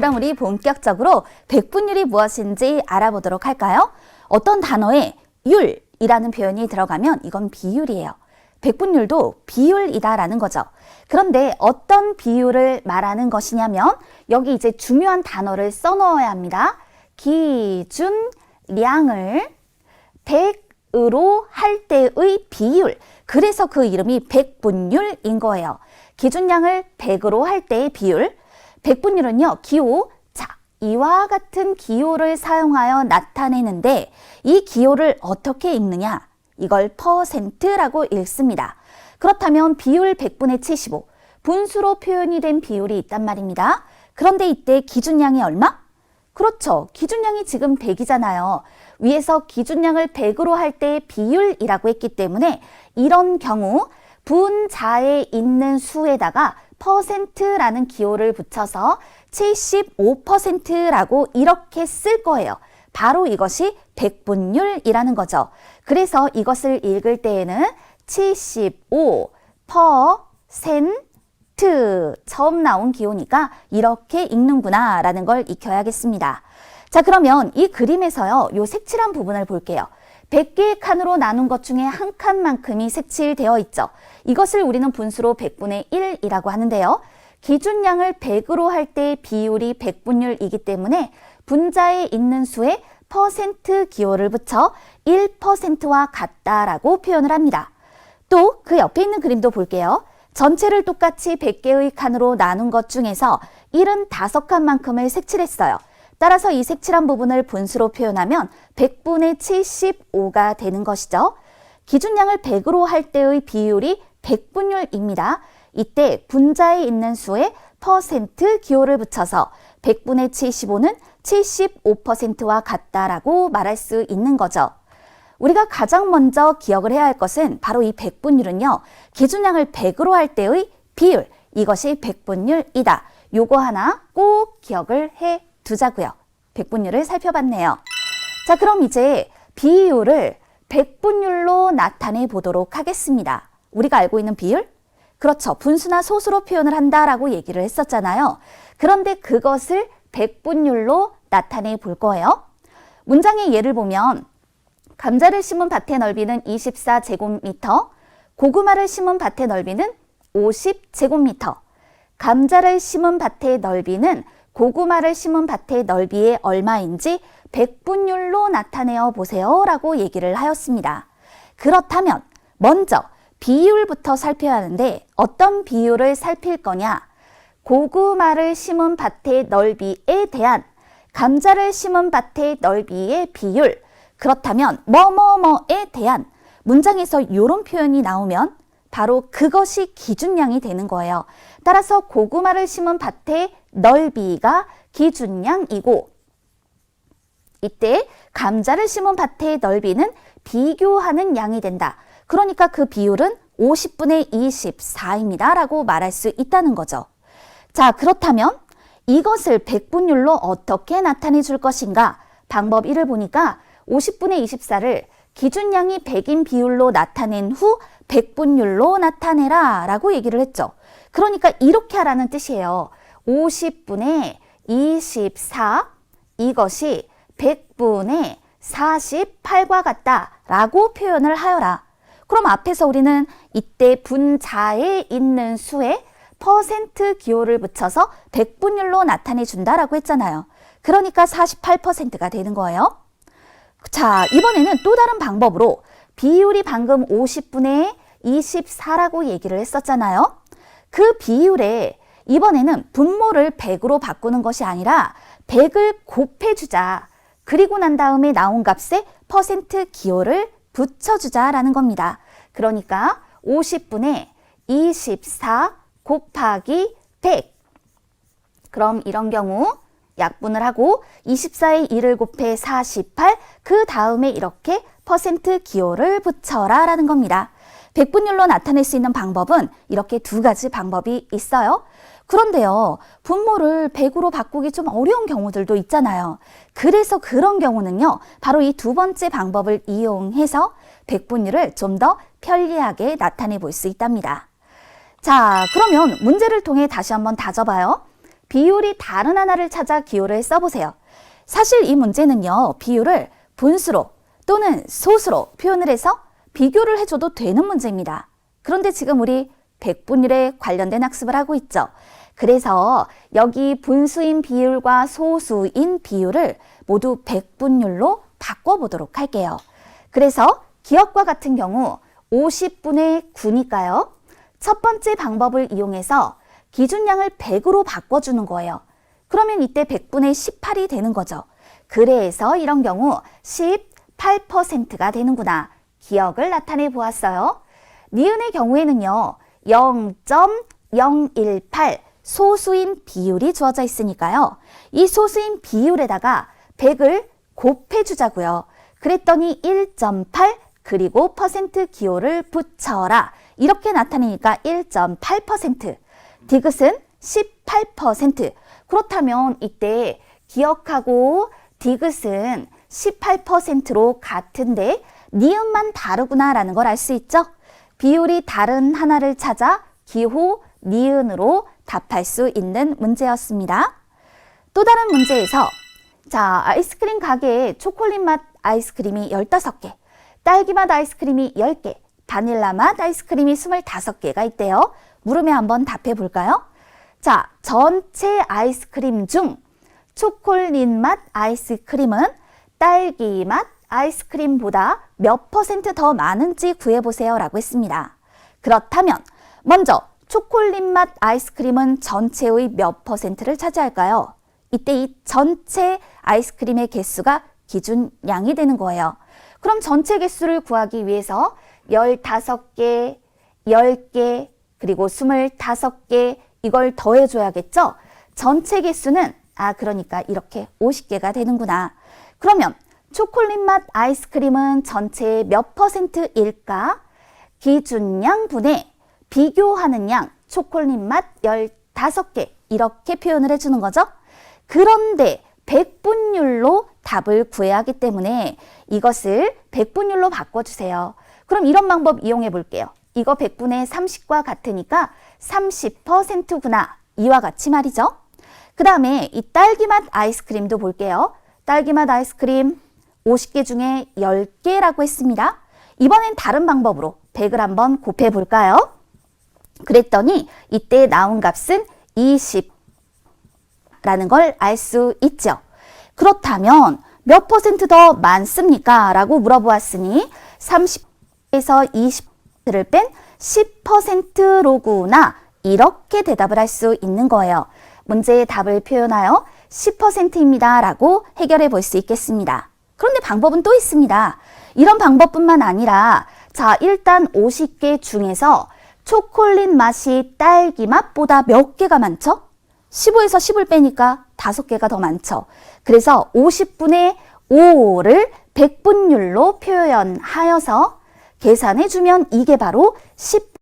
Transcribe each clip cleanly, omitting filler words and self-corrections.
그럼 우리 본격적으로 백분율이 무엇인지 알아보도록 할까요? 어떤 단어에 율이라는 표현이 들어가면 이건 비율이에요. 백분율도 비율이다라는 거죠. 그런데 어떤 비율을 말하는 것이냐면 여기 이제 중요한 단어를 써넣어야 합니다. 기준량을 100으로 할 때의 비율. 그래서 그 이름이 백분율인 거예요. 기준량을 100으로 할 때의 비율. 백분율은요, 기호. 자, 이와 같은 기호를 사용하여 나타내는데 이 기호를 어떻게 읽느냐? 이걸 퍼센트라고 읽습니다. 그렇다면 비율 100분의 75, 분수로 표현이 된 비율이 있단 말입니다. 그런데 이때 기준량이 얼마? 그렇죠. 기준량이 지금 100이잖아요. 위에서 기준량을 100으로 할 때의 비율이라고 했기 때문에 이런 경우 분자에 있는 수에다가 퍼센트라는 기호를 붙여서 75%라고 이렇게 쓸 거예요. 바로 이것이 백분율이라는 거죠. 그래서 이것을 읽을 때에는 75% 처음 나온 기호니까 이렇게 읽는구나 라는 걸 익혀야겠습니다. 자, 그러면 이 그림에서요, 요 색칠한 부분을 볼게요. 100개의 칸으로 나눈 것 중에 한 칸만큼이 색칠되어 있죠. 이것을 우리는 분수로 100분의 1이라고 하는데요. 기준량을 100으로 할 때 비율이 백분율이기 때문에 분자에 있는 수에 퍼센트 기호를 붙여 1%와 같다라고 표현을 합니다. 또 그 옆에 있는 그림도 볼게요. 전체를 똑같이 100개의 칸으로 나눈 것 중에서 75칸만큼을 색칠했어요. 따라서 이 색칠한 부분을 분수로 표현하면 100분의 75가 되는 것이죠. 기준량을 100으로 할 때의 비율이 백분율입니다. 이때 분자에 있는 수에 퍼센트 기호를 붙여서 100분의 75는 75%와 같다라고 말할 수 있는 거죠. 우리가 가장 먼저 기억을 해야 할 것은 바로 이 백분율은요, 기준량을 100으로 할 때의 비율, 이것이 백분율이다. 요거 하나 꼭 기억을 해 두자고요. 백분율을 살펴봤네요. 자, 그럼 이제 비율을 백분율로 나타내 보도록 하겠습니다. 우리가 알고 있는 비율? 그렇죠. 분수나 소수로 표현을 한다라고 얘기를 했었잖아요. 그런데 그것을 백분율로 나타내 볼 거예요. 문장의 예를 보면 감자를 심은 밭의 넓이는 24제곱미터, 고구마를 심은 밭의 넓이는 50제곱미터. 감자를 심은 밭의 넓이는 고구마를 심은 밭의 넓이의 얼마인지 백분율로 나타내어 보세요 라고 얘기를 하였습니다. 그렇다면 먼저 비율부터 살펴야 하는데 어떤 비율을 살필 거냐? 고구마를 심은 밭의 넓이에 대한 감자를 심은 밭의 넓이의 비율. 그렇다면 뭐뭐뭐에 대한 문장에서 이런 표현이 나오면 바로 그것이 기준량이 되는 거예요. 따라서 고구마를 심은 밭의 넓이가 기준량이고 이때 감자를 심은 밭의 넓이는 비교하는 양이 된다. 그러니까 그 비율은 50분의 24입니다. 라고 말할 수 있다는 거죠. 자, 그렇다면 이것을 백분율로 어떻게 나타내 줄 것인가? 방법 1을 보니까 50분의 24를 기준량이 100인 비율로 나타낸 후 백분율로 나타내라 라고 얘기를 했죠. 그러니까 이렇게 하라는 뜻이에요. 50분의 24 이것이 100분의 48과 같다 라고 표현을 하여라. 그럼 앞에서 우리는 이때 분자에 있는 수에 퍼센트 기호를 붙여서 백분율로 나타내 준다라고 했잖아요. 그러니까 48%가 되는 거예요. 자, 이번에는 또 다른 방법으로 비율이 방금 50분의 24라고 얘기를 했었잖아요. 그 비율에 이번에는 분모를 100으로 바꾸는 것이 아니라 100을 곱해주자. 그리고 난 다음에 나온 값에 퍼센트 기호를 붙여주자라는 겁니다. 그러니까 50분의 24 곱하기 100. 그럼 이런 경우 약분을 하고 24에 2를 곱해 48, 그 다음에 이렇게 퍼센트 기호를 붙여라 라는 겁니다. 백분율로 나타낼 수 있는 방법은 이렇게 두 가지 방법이 있어요. 그런데요, 분모를 100으로 바꾸기 좀 어려운 경우들도 있잖아요. 그래서 그런 경우는요, 바로 이 두 번째 방법을 이용해서 백분율을 좀 더 편리하게 나타내 볼 수 있답니다. 자, 그러면 문제를 통해 다시 한번 다져봐요. 비율이 다른 하나를 찾아 기호를 써보세요. 사실 이 문제는요, 비율을 분수로 또는 소수로 표현을 해서 비교를 해줘도 되는 문제입니다. 그런데 지금 우리 백분율에 관련된 학습을 하고 있죠. 그래서 여기 분수인 비율과 소수인 비율을 모두 백분율로 바꿔보도록 할게요. 그래서 기억과 같은 경우 50분의 9니까요. 첫 번째 방법을 이용해서 기준량을 100으로 바꿔주는 거예요. 그러면 이때 100분의 18이 되는 거죠. 그래서 이런 경우 18%가 되는구나. 기억을 나타내 보았어요. 니은의 경우에는요. 0.018 소수인 비율이 주어져 있으니까요. 이 소수인 비율에다가 100을 곱해주자고요. 그랬더니 1.8 그리고 퍼센트 기호를 붙여라. 이렇게 나타내니까 1.8%. 디귿은 18%. 그렇다면 이때 기억하고 디귿은 18%로 같은데 니은만 다르구나라는 걸 알 수 있죠? 비율이 다른 하나를 찾아 기호 니은으로 답할 수 있는 문제였습니다. 또 다른 문제에서 자, 아이스크림 가게에 초콜릿 맛 아이스크림이 15개, 딸기 맛 아이스크림이 10개, 바닐라 맛 아이스크림이 25개가 있대요. 물으면 한번 답해 볼까요? 자, 전체 아이스크림 중 초콜릿 맛 아이스크림은 딸기 맛 아이스크림보다 몇 퍼센트 더 많은지 구해보세요 라고 했습니다. 그렇다면 먼저 초콜릿 맛 아이스크림은 전체의 몇 퍼센트를 차지할까요? 이때 이 전체 아이스크림의 개수가 기준량이 되는 거예요. 그럼 전체 개수를 구하기 위해서 15개, 10개, 그리고 25개 이걸 더해줘야겠죠? 전체 개수는 그러니까 이렇게 50개가 되는구나. 그러면 초콜릿 맛 아이스크림은 전체의 몇 퍼센트일까? 기준량 분의 비교하는 양 초콜릿 맛 15개 이렇게 표현을 해주는 거죠. 그런데 백분율로 답을 구해야 하기 때문에 이것을 백분율로 바꿔주세요. 그럼 이런 방법 이용해 볼게요. 이거 100분의 30과 같으니까 30%구나. 이와 같이 말이죠. 그 다음에 이 딸기 맛 아이스크림도 볼게요. 딸기 맛 아이스크림 50개 중에 10개라고 했습니다. 이번엔 다른 방법으로 100을 한번 곱해 볼까요? 그랬더니 이때 나온 값은 20라는 걸 알 수 있죠. 그렇다면 몇 퍼센트 더 많습니까? 라고 물어보았으니 30에서 20%를 뺀 10%로구나. 이렇게 대답을 할 수 있는 거예요. 문제의 답을 표현하여 10%입니다. 라고 해결해 볼 수 있겠습니다. 그런데 방법은 또 있습니다. 이런 방법뿐만 아니라 자, 일단 50개 중에서 초콜릿 맛이 딸기 맛보다 몇 개가 많죠? 15에서 10을 빼니까 5개가 더 많죠. 그래서 50분의 5를 백분율로 표현하여서 계산해주면 이게 바로 10.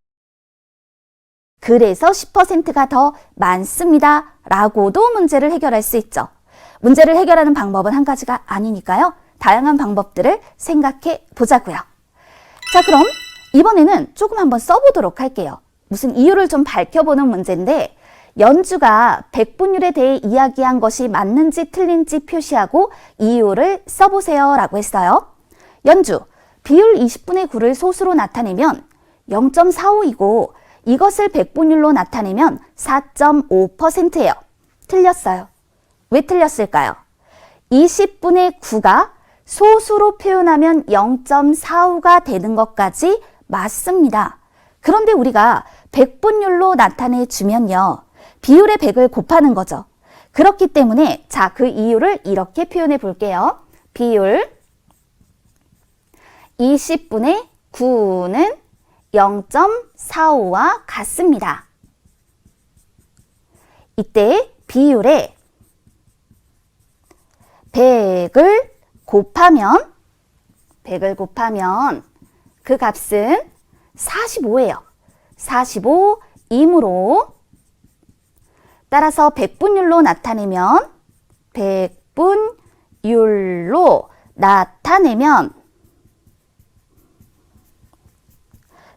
그래서 10%가 더 많습니다. 라고도 문제를 해결할 수 있죠. 문제를 해결하는 방법은 한 가지가 아니니까요. 다양한 방법들을 생각해 보자고요. 자, 그럼 이번에는 조금 한번 써보도록 할게요. 무슨 이유를 좀 밝혀보는 문제인데 연주가 백분율에 대해 이야기한 것이 맞는지 틀린지 표시하고 이유를 써보세요 라고 했어요. 연주, 비율 20분의 9를 소수로 나타내면 0.45이고 이것을 백분율로 나타내면 4.5%예요. 틀렸어요. 왜 틀렸을까요? 20분의 9가 소수로 표현하면 0.45가 되는 것까지 맞습니다. 그런데 우리가 백분율로 나타내 주면요. 비율의 100을 곱하는 거죠. 그렇기 때문에 자, 그 이유를 이렇게 표현해 볼게요. 비율 20분의 9는 0.45와 같습니다. 이때 비율에 100을 곱하면 그 값은 45예요. 45이므로 따라서 백분율로 나타내면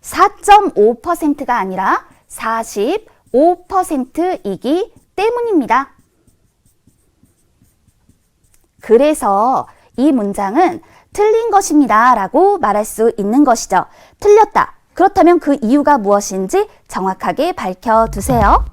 4.5%가 아니라 45%이기 때문입니다. 그래서 이 문장은 틀린 것입니다 라고 말할 수 있는 것이죠. 틀렸다. 그렇다면 그 이유가 무엇인지 정확하게 밝혀두세요.